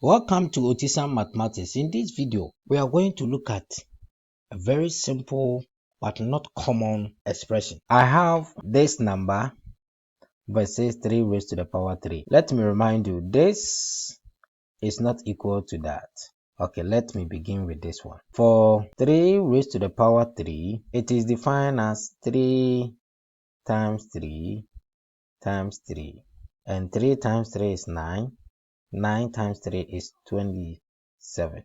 Welcome to Otisam Mathematics. In this video, we are going to look at a very simple but not common expression. I have this number versus 3 raised to the power 3. Let me remind you, this is not equal to that. Okay, let me begin with this one. For 3 raised to the power 3, it is defined as 3 times 3 times 3. And 3 times 3 is 9. 9 times 3 is 27.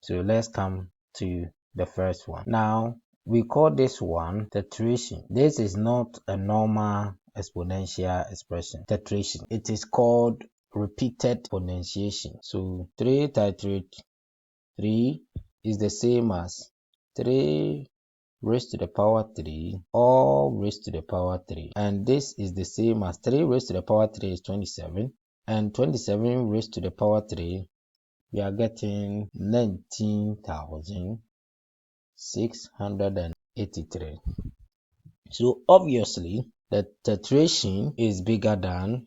So let's come to the first one. Now, we call this one TETRATION. This is not a normal exponential expression. TETRATION. It is called repeated exponentiation. So 3 times 3 is the same as 3 raised to the power 3 or raised to the power 3. And this is the same as 3 raised to the power 3 is 27. And 27 raised to the power 3, we are getting 19,683. So obviously, the TETRATION is bigger than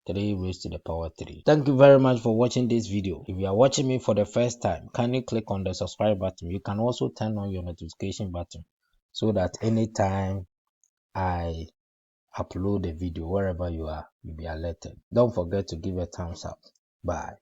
3 raised to the power 3. Thank you very much for watching this video. If you are watching me for the first time, kindly click on the subscribe button. You can also turn on your notification button so that anytime I upload a video, wherever you are, you'll be alerted. Don't forget to give a thumbs up. Bye.